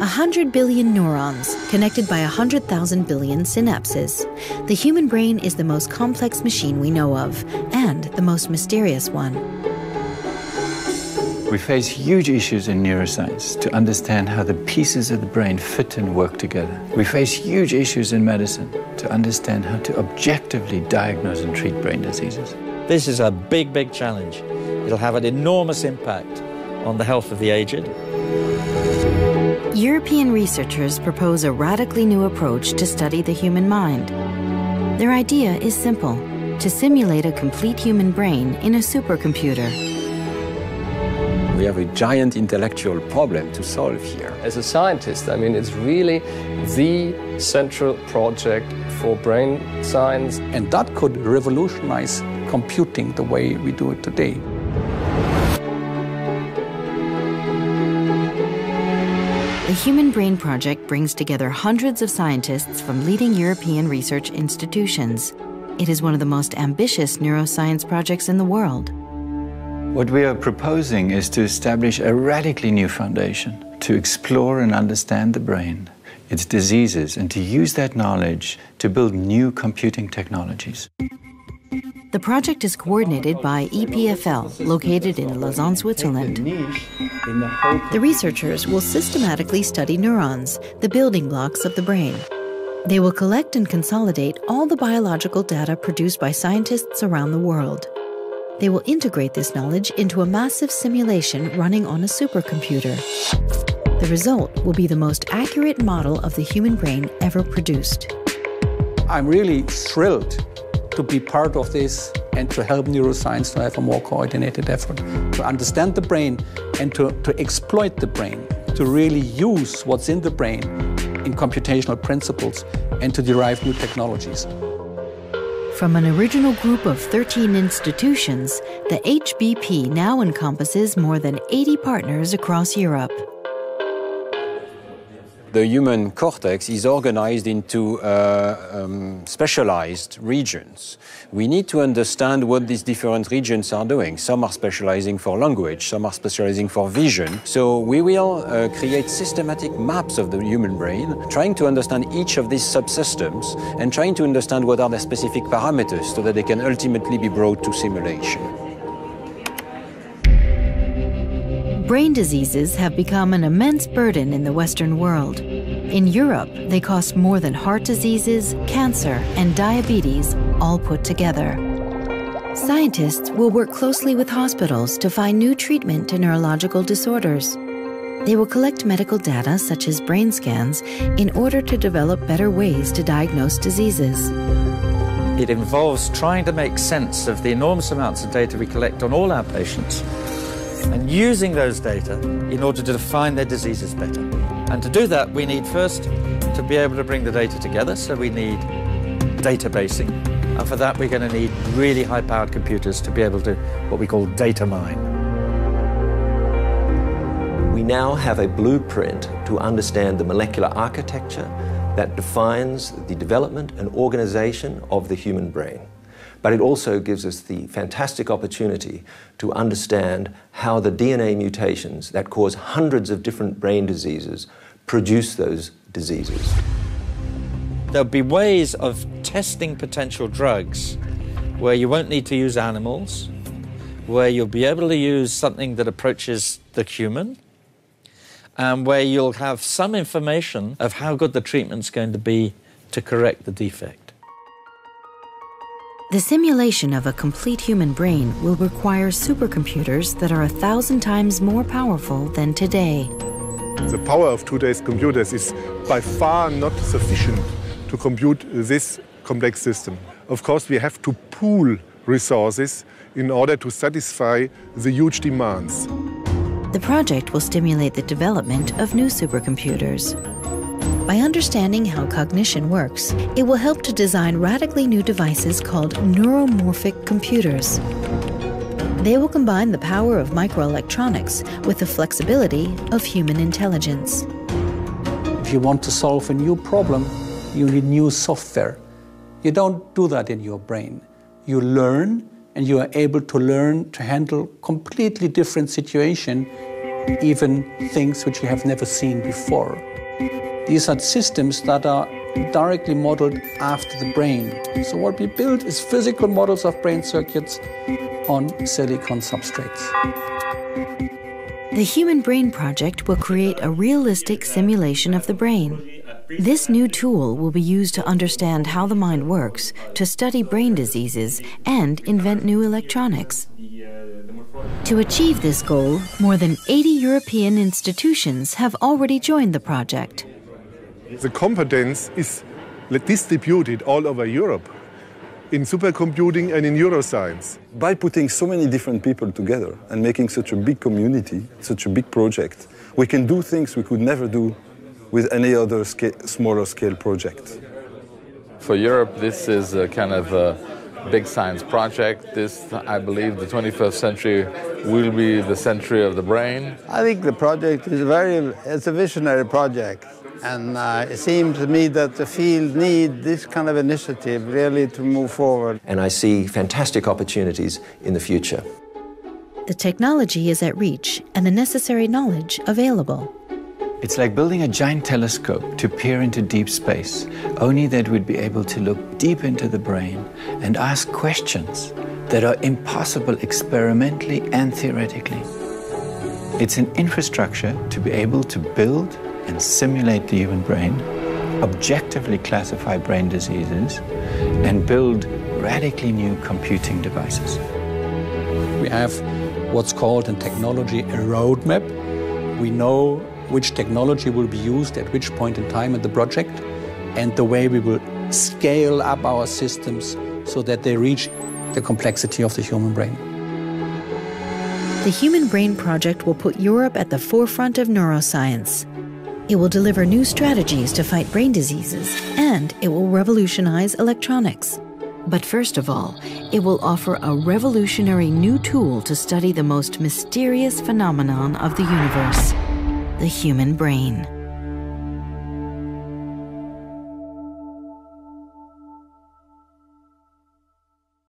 100 billion neurons, connected by 100,000 billion synapses. The human brain is the most complex machine we know of, and the most mysterious one. We face huge issues in neuroscience to understand how the pieces of the brain fit and work together. We face huge issues in medicine to understand how to objectively diagnose and treat brain diseases. This is a big, big challenge. It'll have an enormous impact on the health of the aged. European researchers propose a radically new approach to study the human mind. Their idea is simple: to simulate a complete human brain in a supercomputer. We have a giant intellectual problem to solve here. As a scientist, I mean, it's really the central project for brain science. And that could revolutionize computing the way we do it today. The Human Brain Project brings together hundreds of scientists from leading European research institutions. It is one of the most ambitious neuroscience projects in the world. What we are proposing is to establish a radically new foundation to explore and understand the brain, its diseases, and to use that knowledge to build new computing technologies. The project is coordinated by EPFL, located in Lausanne, Switzerland. The researchers will systematically study neurons, the building blocks of the brain. They will collect and consolidate all the biological data produced by scientists around the world. They will integrate this knowledge into a massive simulation running on a supercomputer. The result will be the most accurate model of the human brain ever produced. I'm really thrilled to be part of this and to help neuroscience to have a more coordinated effort, to understand the brain and to exploit the brain, to really use what's in the brain in computational principles and to derive new technologies. From an original group of 13 institutions, the HBP now encompasses more than 80 partners across Europe. The human cortex is organized into specialized regions. We need to understand what these different regions are doing. Some are specializing for language, some are specializing for vision. So we will create systematic maps of the human brain, trying to understand each of these subsystems and trying to understand what are the specific parameters so that they can ultimately be brought to simulation. Brain diseases have become an immense burden in the Western world. In Europe, they cost more than heart diseases, cancer, and diabetes all put together. Scientists will work closely with hospitals to find new treatment to neurological disorders. They will collect medical data such as brain scans in order to develop better ways to diagnose diseases. It involves trying to make sense of the enormous amounts of data we collect on all our patients and using those data in order to define their diseases better. And to do that, we need first to be able to bring the data together, so we need databasing. And for that, we're going to need really high-powered computers to be able to, what we call data mine. We now have a blueprint to understand the molecular architecture that defines the development and organization of the human brain. But it also gives us the fantastic opportunity to understand how the DNA mutations that cause hundreds of different brain diseases produce those diseases. There'll be ways of testing potential drugs where you won't need to use animals, where you'll be able to use something that approaches the human, and where you'll have some information of how good the treatment's going to be to correct the defect. The simulation of a complete human brain will require supercomputers that are 1,000 times more powerful than today. The power of today's computers is by far not sufficient to compute this complex system. Of course, we have to pool resources in order to satisfy the huge demands. The project will stimulate the development of new supercomputers. By understanding how cognition works, it will help to design radically new devices called neuromorphic computers. They will combine the power of microelectronics with the flexibility of human intelligence. If you want to solve a new problem, you need new software. You don't do that in your brain. You learn, and you are able to learn to handle completely different situations even things which you have never seen before. These are systems that are directly modeled after the brain. So what we build is physical models of brain circuits on silicon substrates. The Human Brain Project will create a realistic simulation of the brain. This new tool will be used to understand how the mind works, to study brain diseases, and invent new electronics. To achieve this goal, more than 80 European institutions have already joined the project. The competence is distributed all over Europe in supercomputing and in neuroscience. By putting so many different people together and making such a big community, such a big project, we can do things we could never do with any other smaller scale project. For Europe, this is a kind of a big science project. This, I believe, the 21st century will be the century of the brain. I think the project is it's a visionary project. And it seems to me that the field needs this kind of initiative really to move forward. And I see fantastic opportunities in the future. The technology is at reach and the necessary knowledge available. It's like building a giant telescope to peer into deep space, only that we'd be able to look deep into the brain and ask questions that are impossible experimentally and theoretically. It's an infrastructure to be able to build and simulate the human brain, objectively classify brain diseases, and build radically new computing devices. We have what's called in technology a roadmap. We know which technology will be used at which point in time in the project, and the way we will scale up our systems so that they reach the complexity of the human brain. The Human Brain Project will put Europe at the forefront of neuroscience. It will deliver new strategies to fight brain diseases, and it will revolutionize electronics. But first of all, it will offer a revolutionary new tool to study the most mysterious phenomenon of the universe, the human brain.